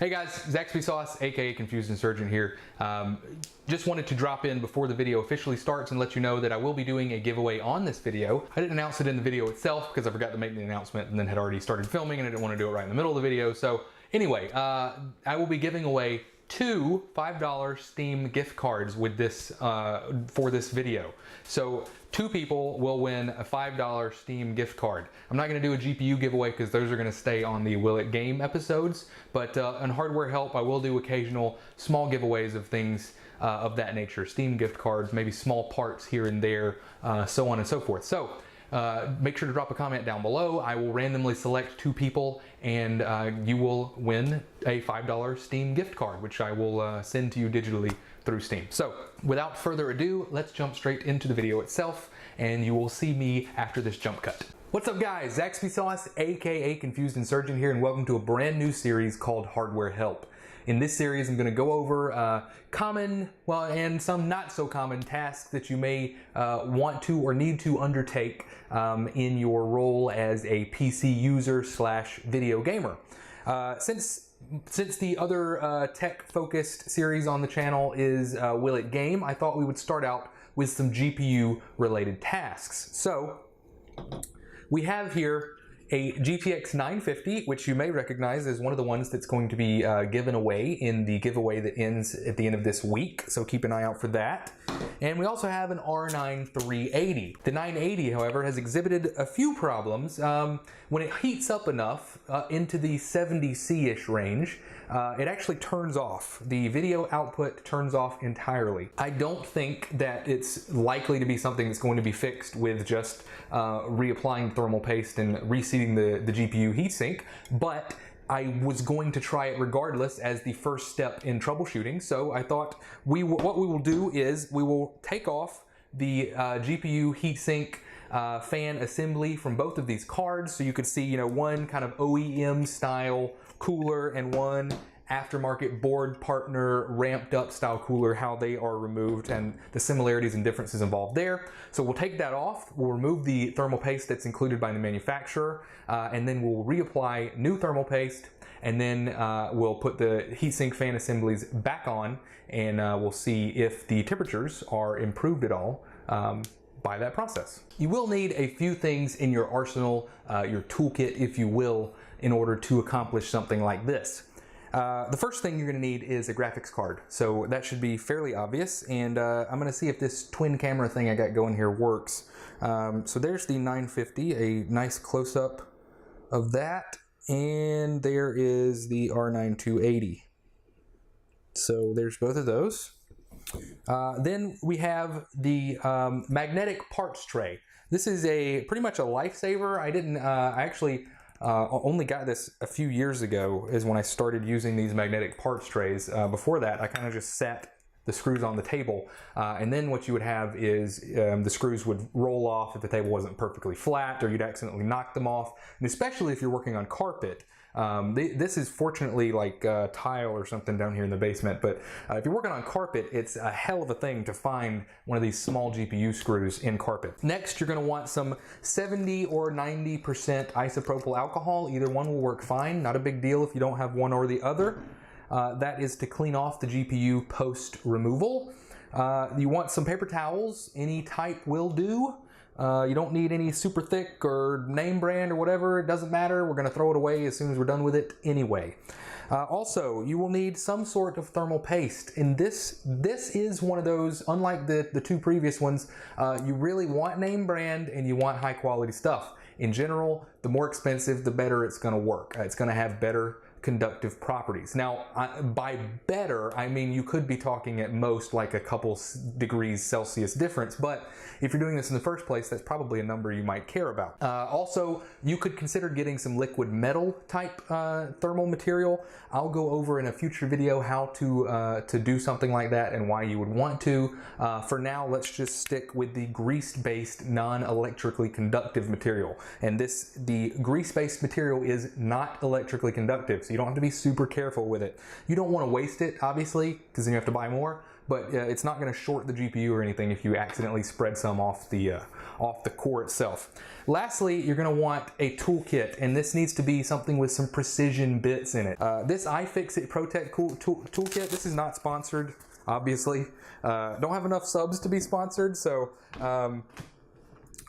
Hey guys, Zaxby Sauce, aka Confused Insurgent here. Just wanted to drop in before the video officially starts and let you know that I will be doing a giveaway on this video. I didn't announce it in the video itself because I forgot to make the announcement and then had already started filming and I didn't want to do it right in the middle of the video. So anyway, I will be giving away two $5 Steam gift cards with this for this video. So two people will win a $5 Steam gift card. I'm not going to do a GPU giveaway because those are going to stay on the Will It Game episodes, but on Hardware Help I will do occasional small giveaways of things of that nature. Steam gift cards, maybe small parts here and there, so on and so forth. So make sure to drop a comment down below. I will randomly select two people and you will win a $5 Steam gift card, which I will send to you digitally through Steam. So without further ado, let's jump straight into the video itself and you will see me after this jump cut. What's up guys, Zaxby Sauce, aka Confused Insurgent here, and welcome to a brand new series called Hardware Help. In this series, I'm going to go over common, well, and some not so common tasks that you may want to or need to undertake in your role as a PC user slash video gamer. Since the other tech-focused series on the channel is Will It Game, I thought we would start out with some GPU-related tasks. So we have here a GTX 950, which you may recognize as one of the ones that's going to be given away in the giveaway that ends at the end of this week, so keep an eye out for that. And we also have an R9 380. The 980, however, has exhibited a few problems. When it heats up enough into the 70C-ish range, it actually turns off. The video output turns off entirely. I don't think that it's likely to be something that's going to be fixed with just reapplying thermal paste and reseating the GPU heatsink, but I was going to try it regardless as the first step in troubleshooting. So I thought what we will do is we will take off the GPU heatsink fan assembly from both of these cards, so you could see, you know, one kind of OEM style cooler and one aftermarket board partner ramped up style cooler, how they are removed and the similarities and differences involved there. So we'll take that off, we'll remove the thermal paste that's included by the manufacturer, and then we'll reapply new thermal paste, and then we'll put the heatsink fan assemblies back on, and we'll see if the temperatures are improved at all by that process. You will need a few things in your arsenal, your toolkit if you will, in order to accomplish something like this. The first thing you're going to need is a graphics card. So that should be fairly obvious, and I'm going to see if this twin camera thing I got going here works. So there's the 950, a nice close-up of that, and there is the R9 280. So there's both of those. Then we have the magnetic parts tray. This is pretty much a lifesaver. I actually only got this a few years ago is when I started using these magnetic parts trays. Before that, I kind of just sat the screws on the table, and then what you would have is the screws would roll off if the table wasn't perfectly flat, or you'd accidentally knock them off, and especially if you're working on carpet. This is fortunately like tile or something down here in the basement, but if you're working on carpet, it's a hell of a thing to find one of these small GPU screws in carpet. Next, you're going to want some 70 or 90% isopropyl alcohol. Either one will work fine, not a big deal if you don't have one or the other. That is to clean off the GPU post removal. You want some paper towels, any type will do. You don't need any super thick or name brand or whatever, it doesn't matter. We're going to throw it away as soon as we're done with it anyway. Also, you will need some sort of thermal paste, and this is one of those, unlike the two previous ones, you really want name brand and you want high quality stuff. In general, the more expensive, the better it's going to work. It's going to have better conductive properties. Now, by better, I mean you could be talking at most like a couple degrees Celsius difference, but if you're doing this in the first place, that's probably a number you might care about. Also, you could consider getting some liquid metal type thermal material. I'll go over in a future video how to do something like that and why you would want to. For now, let's just stick with the grease-based, non-electrically conductive material. And the grease-based material is not electrically conductive, so you don't have to be super careful with it. You don't want to waste it, obviously, because then you have to buy more, but it's not going to short the GPU or anything if you accidentally spread some off the core itself. Lastly, you're going to want a toolkit, and this needs to be something with some precision bits in it. This iFixit ProTech toolkit, this is not sponsored, obviously. Don't have enough subs to be sponsored, so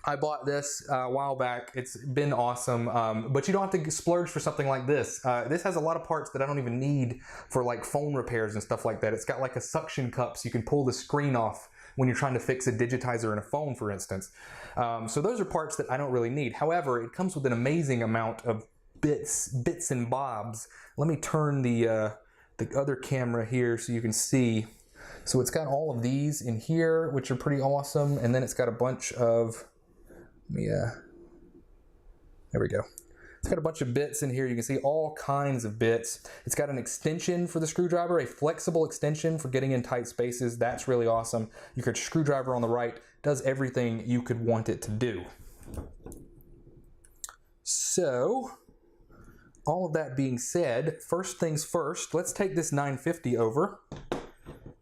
I bought this a while back. It's been awesome, but you don't have to splurge for something like this. This has a lot of parts that I don't even need for like phone repairs and stuff like that. It's got like a suction cup so you can pull the screen off when you're trying to fix a digitizer in a phone, for instance. So those are parts that I don't really need. However, it comes with an amazing amount of bits and bobs. Let me turn the other camera here so you can see. So it's got all of these in here, which are pretty awesome, and then it's got a bunch of, there we go. It's got a bunch of bits in here. You can see all kinds of bits. It's got an extension for the screwdriver, a flexible extension for getting in tight spaces. That's really awesome. Your screwdriver on the right does everything you could want it to do. So, all of that being said, first things first, let's take this 950 over.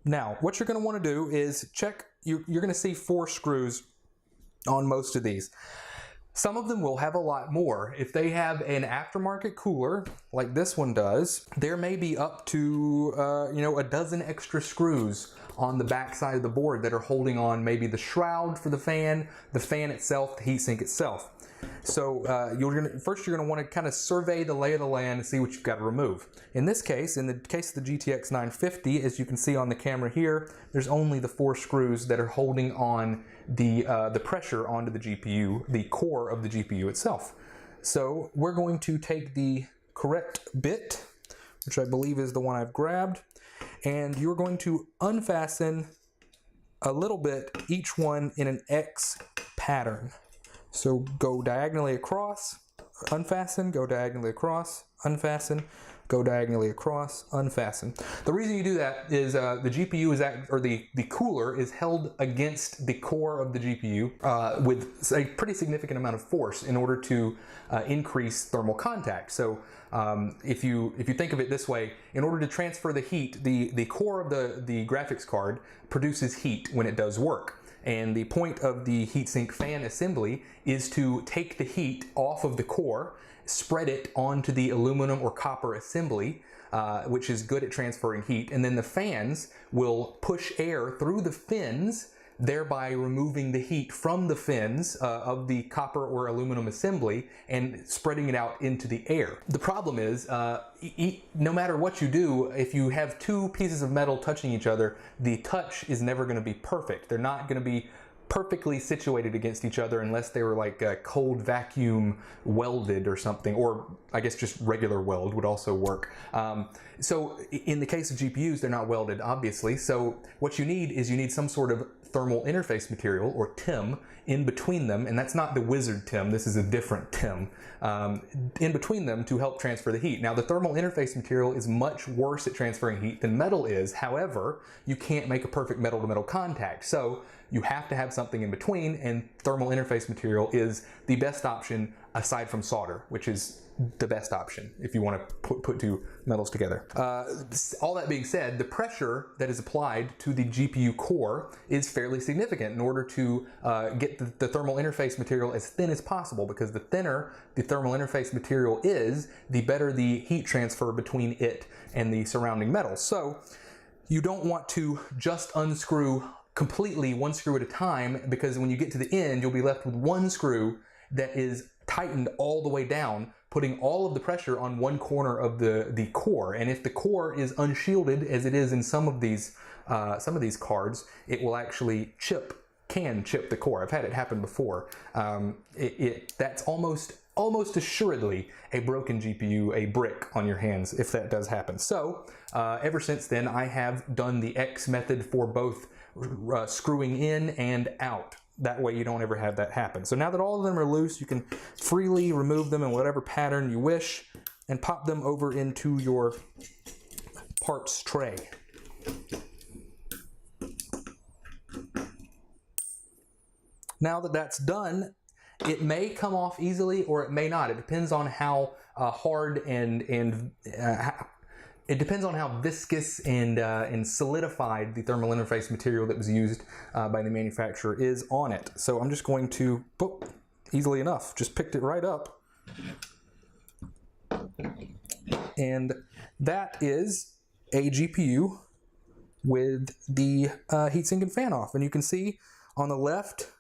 Now, what you're going to want to do is check, you're going to see 4 screws on most of these. Some of them will have a lot more. If they have an aftermarket cooler, like this one does, there may be up to, a dozen extra screws on the back side of the board that are holding on maybe the shroud for the fan itself, the heatsink itself. So first you're going to want to kind of survey the lay of the land and see what you've got to remove. In this case, in the case of the GTX 950, as you can see on the camera here, there's only the 4 screws that are holding on the pressure onto the GPU, the core of the GPU itself. So we're going to take the correct bit, which I believe is the one I've grabbed, and you're going to unfasten a little bit each one in an X pattern. So go diagonally across, unfasten, go diagonally across, unfasten, go diagonally across, unfasten. The reason you do that is the GPU is the cooler is held against the core of the GPU with a pretty significant amount of force in order to increase thermal contact. So if you think of it this way, in order to transfer the heat, the core of the graphics card produces heat when it does work. And the point of the heatsink fan assembly is to take the heat off of the core, spread it onto the aluminum or copper assembly, which is good at transferring heat, and then the fans will push air through the fins, thereby removing the heat from the fins of the copper or aluminum assembly and spreading it out into the air. The problem is, no matter what you do, if you have 2 pieces of metal touching each other, the touch is never going to be perfect. They're not going to be perfectly situated against each other unless they were like cold vacuum welded or something, or I guess just regular weld would also work. So in the case of GPUs, they're not welded, obviously. So what you need some sort of thermal interface material, or TIM, in between them, and that's not the wizard TIM, this is a different TIM, in between them to help transfer the heat. Now the thermal interface material is much worse at transferring heat than metal is. However, you can't make a perfect metal to metal contact, so you have to have something in between, and thermal interface material is the best option aside from solder, which is the best option if you want to put 2 metals together. All that being said, the pressure that is applied to the GPU core is fairly significant in order to get the thermal interface material as thin as possible, because the thinner the thermal interface material is, the better the heat transfer between it and the surrounding metal. So you don't want to just unscrew completely 1 screw at a time, because when you get to the end, you'll be left with 1 screw that is tightened all the way down, putting all of the pressure on 1 corner of the core. And if the core is unshielded, as it is in some of these cards, it will actually can chip the core. I've had it happen before. That's almost assuredly a broken GPU, a brick on your hands, if that does happen. So ever since then, I have done the X method for both screwing in and out. That way you don't ever have that happen. So now that all of them are loose, you can freely remove them in whatever pattern you wish and pop them over into your parts tray. Now that that's done, it may come off easily or it may not. It depends on how hard and It depends on how viscous and solidified the thermal interface material that was used by the manufacturer is on it. So I'm just going to, boop, easily enough, just picked it right up. And that is a GPU with the heatsink and fan off. And you can see on the left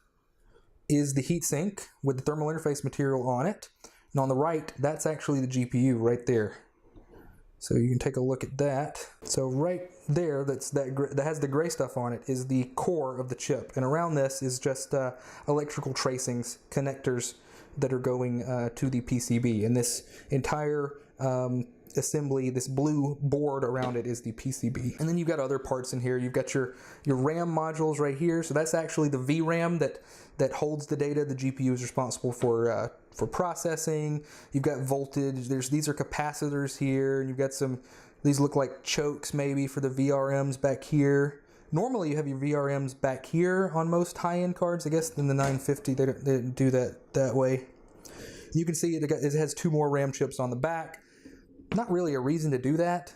is the heatsink with the thermal interface material on it. And on the right, that's actually the GPU right there. So you can take a look at that. So right there, that has the gray stuff on it, is the core of the chip. And around this is just electrical tracings, connectors that are going to the PCB. And this entire assembly, this blue board around it, is the PCB. And then you've got other parts in here. You've got your RAM modules right here. So that's actually the VRAM that holds the data. The GPU is responsible for processing. You've got voltage. These are capacitors here, and you've got these look like chokes maybe for the VRMs back here. Normally you have your VRMs back here on most high-end cards. I guess in the 950 they didn't do that way. You can see it has 2 more RAM chips on the back. Not really a reason to do that.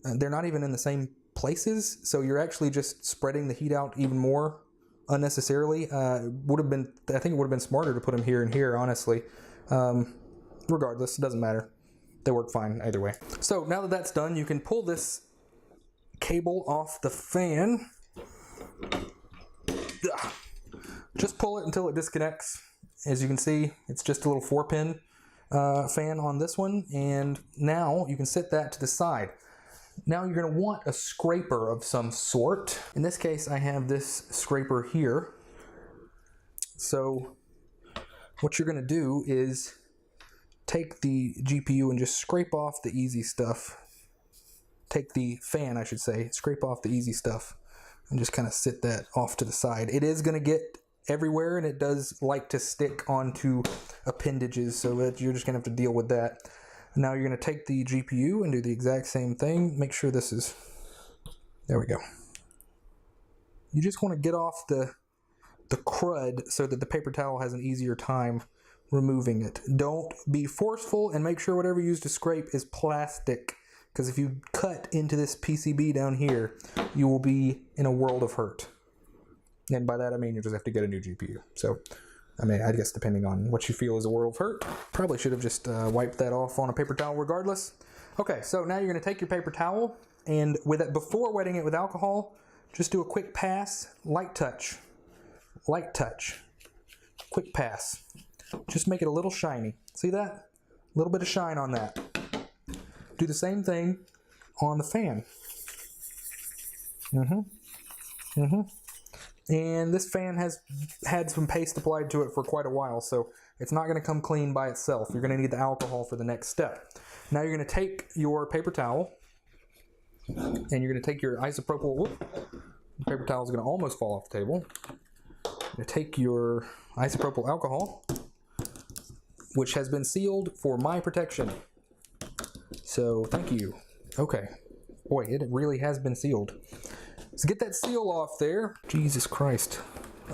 They're not even in the same places, so you're actually just spreading the heat out even more unnecessarily. I think it would have been smarter to put them here and here, honestly. Regardless, it doesn't matter. They work fine either way. So now that that's done, you can pull this cable off the fan. Just pull it until it disconnects. As you can see, it's just a little 4-pin fan on this one, and now you can set that to the side. Now you're going to want a scraper of some sort. In this case, I have this scraper here. So what you're going to do is take the GPU and just scrape off the easy stuff. Take the fan, I should say, scrape off the easy stuff and just kind of sit that off to the side. It is going to get everywhere, and it does like to stick onto appendages, so that you're just going to have to deal with that. Now you're going to take the GPU and do the exact same thing. Make sure this is, there we go. You just want to get off the crud so that the paper towel has an easier time removing it. Don't be forceful, and make sure whatever you use to scrape is plastic, because if you cut into this PCB down here, you will be in a world of hurt. And by that I mean you just have to get a new GPU. So, I mean, I guess depending on what you feel is a world of hurt, probably should have just wiped that off on a paper towel regardless. Okay, so now you're going to take your paper towel, and with it, before wetting it with alcohol, just do a quick pass, light touch, quick pass. Just make it a little shiny. See that? A little bit of shine on that. Do the same thing on the fan. And this fan has had some paste applied to it for quite a while, so it's not going to come clean by itself. You're going to need the alcohol for the next step. Now you're going to take your paper towel, and you're going to take your isopropyl, the paper towel is going to almost fall off the table. You're going to take your isopropyl alcohol, which has been sealed for my protection. So thank you. Okay. Boy, it really has been sealed. So get that seal off there. Jesus Christ.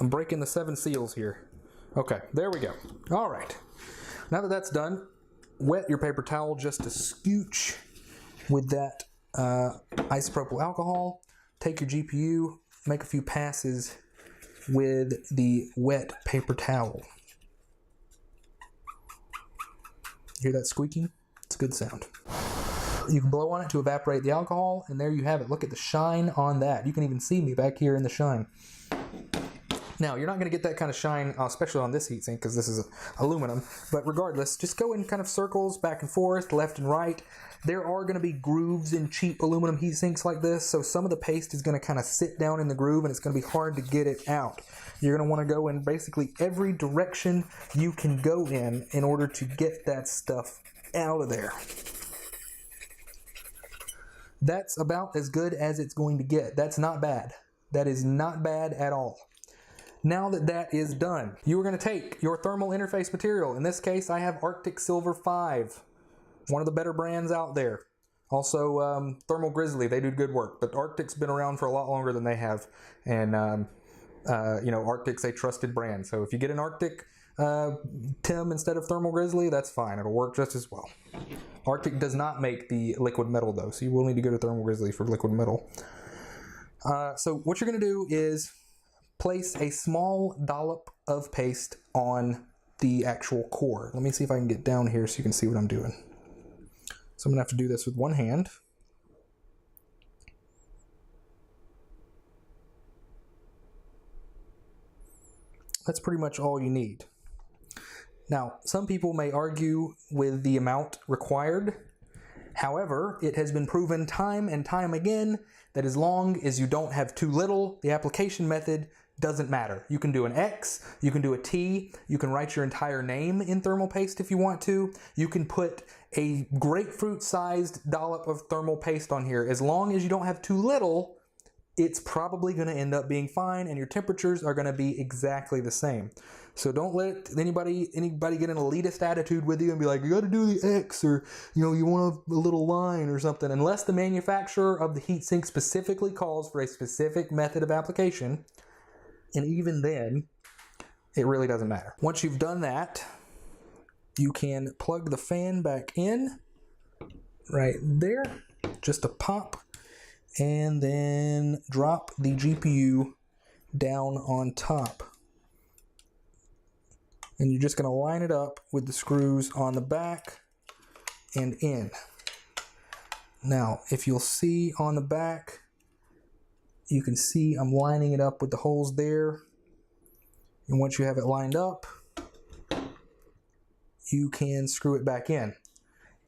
I'm breaking the 7 seals here. Okay, there we go. All right. Now that that's done, wet your paper towel just a scooch with that isopropyl alcohol. Take your GPU, make a few passes with the wet paper towel. Hear that squeaking? It's a good sound. You can blow on it to evaporate the alcohol, and there you have it. Look at the shine on that. You can even see me back here in the shine. Now, you're not going to get that kind of shine, especially on this heatsink, because this is aluminum. But regardless, just go in kind of circles, back and forth, left and right. There are going to be grooves in cheap aluminum heatsinks like this, so some of the paste is going to kind of sit down in the groove, and it's going to be hard to get it out. You're going to want to go in basically every direction you can go in order to get that stuff out of there. That's about as good as it's going to get. That's not bad. That is not bad at all. Now that that is done, you are going to take your thermal interface material. In this case, I have Arctic Silver 5, one of the better brands out there. Also, Thermal Grizzly, they do good work, but Arctic's been around for a lot longer than they have. And, you know, Arctic's a trusted brand. So if you get an Arctic TIM instead of thermal grizzly, that's fine. It'll work just as well. Arctic does not make the liquid metal though, so you will need to go to thermal grizzly for liquid metal. So what you're going to do is place a small dollop of paste on the actual core. Let me see if I can get down here so you can see what I'm doing. So I'm going to have to do this with one hand. That's pretty much all you need. Now, some people may argue with the amount required. However, it has been proven time and time again that as long as you don't have too little, the application method doesn't matter. You can do an X, you can do a T, you can write your entire name in thermal paste if you want to. You can put a grapefruit-sized dollop of thermal paste on here. As long as you don't have too little, it's probably going to end up being fine, and your temperatures are going to be exactly the same. So don't let anybody get an elitist attitude with you and be like, you got to do the X, or you want a little line or something, unless the manufacturer of the heatsink specifically calls for a specific method of application. And even then, it really doesn't matter. Once you've done that, you can plug the fan back in right there, just a pop, and then drop the GPU down on top. And you're just going to line it up with the screws on the back and in. Now, if you'll see on the back, you can see I'm lining it up with the holes there. And once you have it lined up, you can screw it back in.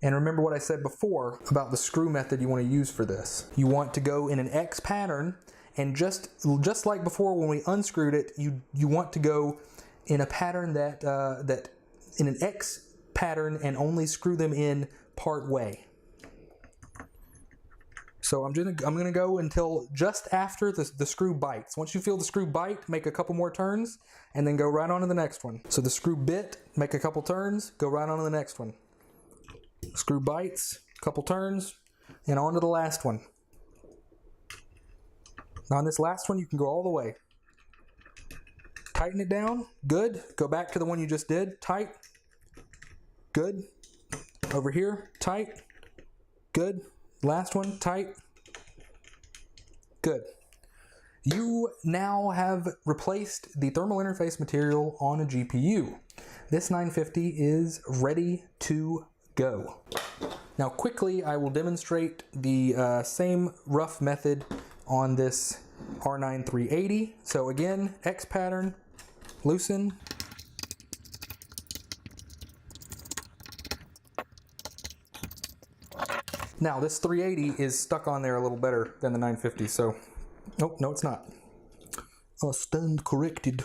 And remember what I said before about the screw method you want to use for this. You want to go in an X pattern, and just like before when we unscrewed it, you want to go in a pattern that in an X pattern and only screw them in part way. So I'm gonna go until just after the screw bites. Once you feel the screw bite, make a couple more turns, and then go right on to the next one. So the screw bit, make a couple turns, go right on to the next one. Screw bites, couple turns, and on to the last one. Now on this last one, you can go all the way. Tighten it down, good. Go back to the one you just did, tight, good. Over here, tight, good. Last one, tight, good. You now have replaced the thermal interface material on a GPU. This 950 is ready to go. Now quickly, I will demonstrate the same rough method on this R9 380. So again, X pattern, loosen. Now this 380 is stuck on there a little better than the 950, so nope, no it's not. Stand corrected.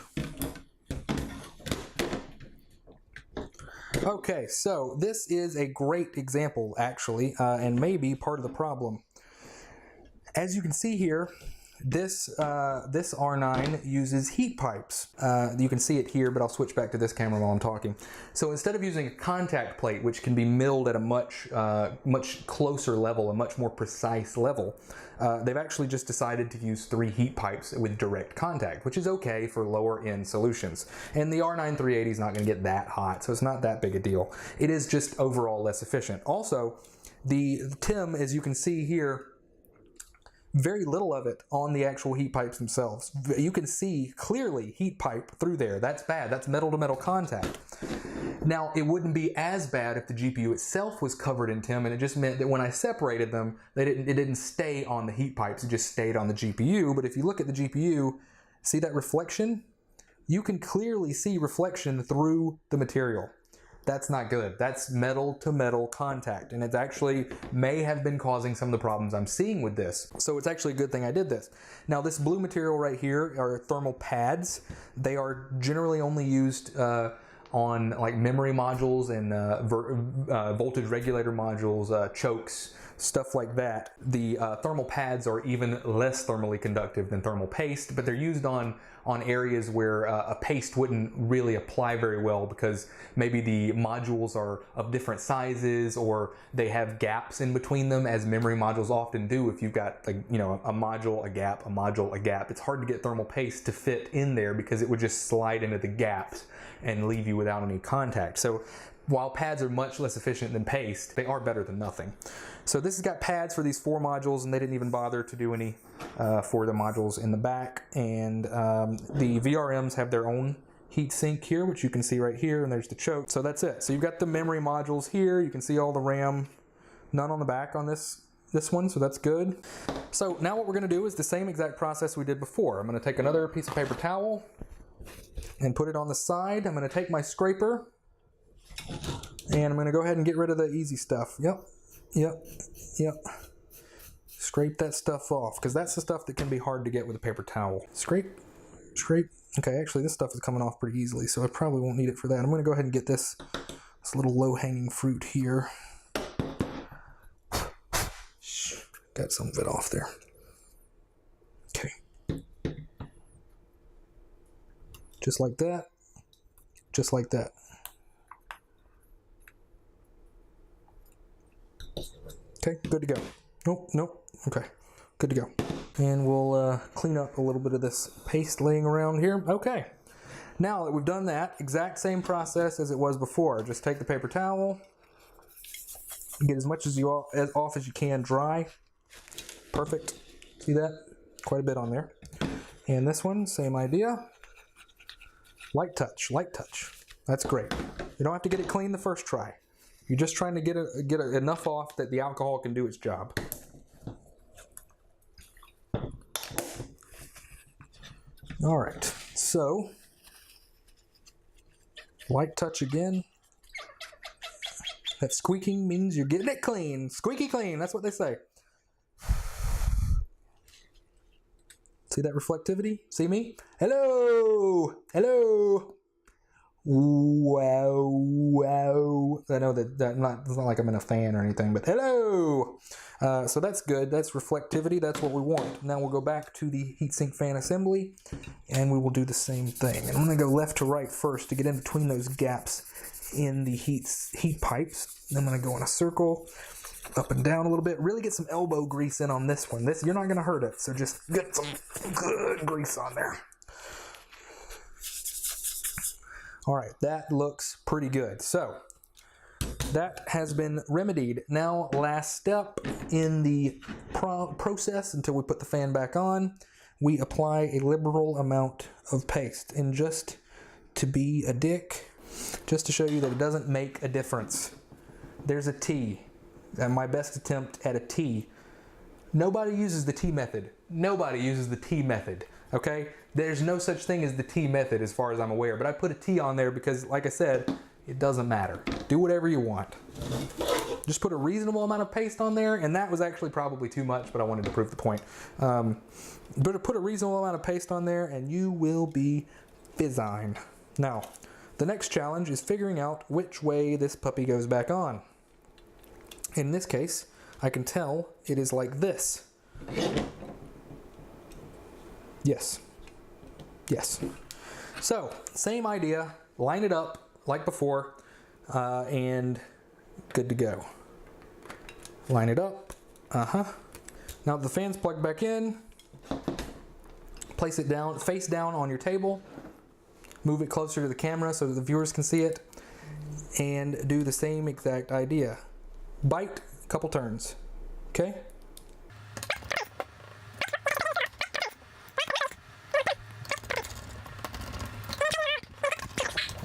Okay, so this is a great example actually, and maybe part of the problem. As you can see here, this R9 uses heat pipes. You can see it here, but I'll switch back to this camera while I'm talking. So instead of using a contact plate, which can be milled at a much closer level, a much more precise level, they've actually just decided to use 3 heat pipes with direct contact, which is okay for lower end solutions. And the R9 380 is not going to get that hot, so it's not that big a deal. It is just overall less efficient. Also, the TIM, as you can see here, very little of it on the actual heat pipes themselves. You can see clearly heat pipe through there. That's bad. That's metal to metal contact. Now, it wouldn't be as bad if the GPU itself was covered in TIM, and it just meant that when I separated them, it didn't stay on the heat pipes. It just stayed on the GPU. But if you look at the GPU, see that reflection? You can clearly see reflection through the material. That's not good. That's metal to metal contact, and it actually may have been causing some of the problems I'm seeing with this. So it's actually a good thing I did this. Now this blue material right here are thermal pads. They are generally only used on like memory modules and voltage regulator modules, chokes, stuff like that. The thermal pads are even less thermally conductive than thermal paste, but they're used on areas where a paste wouldn't really apply very well, because maybe the modules are of different sizes, or they have gaps in between them, as memory modules often do. If you've got, like, you know, a module, a gap, a module, a gap, it's hard to get thermal paste to fit in there because it would just slide into the gaps and leave you without any contact. So while pads are much less efficient than paste, they are better than nothing. So this has got pads for these 4 modules, and they didn't even bother to do any for the modules in the back. And the VRMs have their own heat sink here, which you can see right here, and there's the choke. So that's it. So you've got the memory modules here. You can see all the RAM, none on the back on this one, so that's good. So now what we're going to do is the same exact process we did before. I'm going to take another piece of paper towel and put it on the side. I'm going to take my scraper, and I'm going to go ahead and get rid of the easy stuff. Yep. Scrape that stuff off, because that's the stuff that can be hard to get with a paper towel. Scrape. Okay, actually this stuff is coming off pretty easily, so I probably won't need it for that. I'm going to go ahead and get this little low-hanging fruit here. Got some of it off there. Okay. Just like that. Just like that. Okay, good to go. Nope. Okay, good to go. And we'll clean up a little bit of this paste laying around here. Okay, now that we've done that, exact same process as it was before. Just take the paper towel, get as much off as you can dry. Perfect. See that? Quite a bit on there. And this one, same idea. Light touch. That's great. You don't have to get it clean the first try. You're just trying to get enough off that the alcohol can do its job. All right, so light touch again. That squeaking means you're getting it clean. Squeaky clean, that's what they say. See that reflectivity? See me? Hello! Wow. I know that it's not like I'm in a fan or anything, but hello! So that's good. That's reflectivity. That's what we want. Now we'll go back to the heatsink fan assembly, and we will do the same thing. And I'm going to go left to right first to get in between those gaps in the heat pipes. Then I'm going to go in a circle, up and down a little bit. Really get some elbow grease in on this one. You're not going to hurt it, so just get some good grease on there. All right, that looks pretty good. So that has been remedied. Now, last step in the process until we put the fan back on, we apply a liberal amount of paste. And just to be a dick, just to show you that it doesn't make a difference, there's a T. And my best attempt at a T. Nobody uses the T method. Nobody uses the T method. Okay? There's no such thing as the T method as far as I'm aware, but I put a T on there because, like I said, it doesn't matter. Do whatever you want. Just put a reasonable amount of paste on there, and that was actually probably too much, but I wanted to prove the point. But put a reasonable amount of paste on there, and you will be fine. Now, the next challenge is figuring out which way this puppy goes back on. In this case, I can tell it is like this. Yes. So, same idea, line it up like before, and good to go. Line it up, Now the fan's plugged back in, place it down, face down on your table, move it closer to the camera so that the viewers can see it, and do the same exact idea. Bite, a couple turns, okay?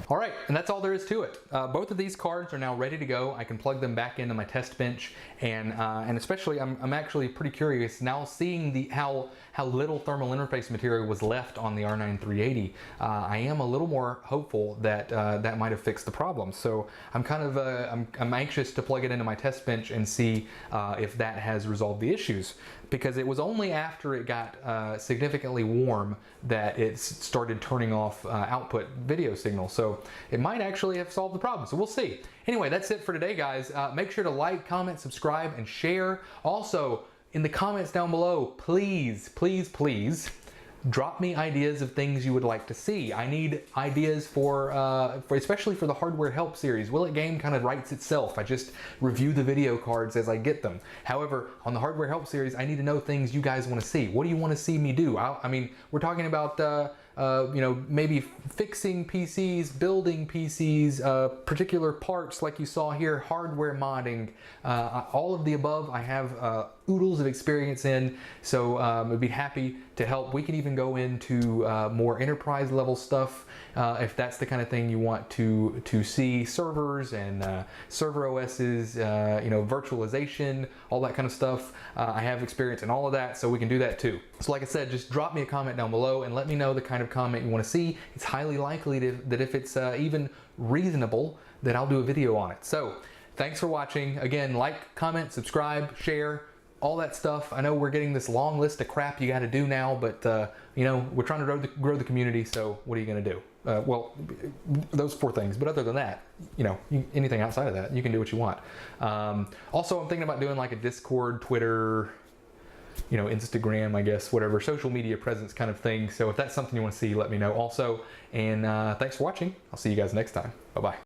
All right, and that's all there is to it. Both of these cards are now ready to go. I can plug them back into my test bench, and especially I'm actually pretty curious now seeing how little thermal interface material was left on the R9 380. I am a little more hopeful that that might have fixed the problem. So I'm kind of I'm anxious to plug it into my test bench and see if that has resolved the issues. because it was only after it got significantly warm that it started turning off output video signal. So it might actually have solved the problem. So we'll see. Anyway, that's it for today, guys. Make sure to like, comment, subscribe, and share. Also, in the comments down below, please, please, please, drop me ideas of things you would like to see. I need ideas for especially for the hardware help series. Will It Game kind of writes itself. I just review the video cards as I get them. However, on the hardware help series, I need to know things you guys want to see. What do you want to see me do? I mean, we're talking about you know, maybe fixing PCs, building PCs, particular parts like you saw here, hardware modding, all of the above I have oodles of experience in, so I'd be happy to help. We can even go into more enterprise level stuff if that's the kind of thing you want to see. Servers and server OSs, you know, virtualization, all that kind of stuff. I have experience in all of that, so we can do that too. So like I said, just drop me a comment down below and let me know the kind of comment you want to see. It's highly likely that if it's even reasonable, that I'll do a video on it. So thanks for watching. Again, like, comment, subscribe, share, all that stuff. I know we're getting this long list of crap you got to do now, but you know, we're trying to grow the community, so what are you going to do? Well, those 4 things, but other than that, you know, anything outside of that, you can do what you want. Also, I'm thinking about doing like a Discord, Twitter, you know, Instagram, I guess, whatever, social media presence kind of thing. So if that's something you want to see, let me know also. And thanks for watching. I'll see you guys next time. Bye-bye.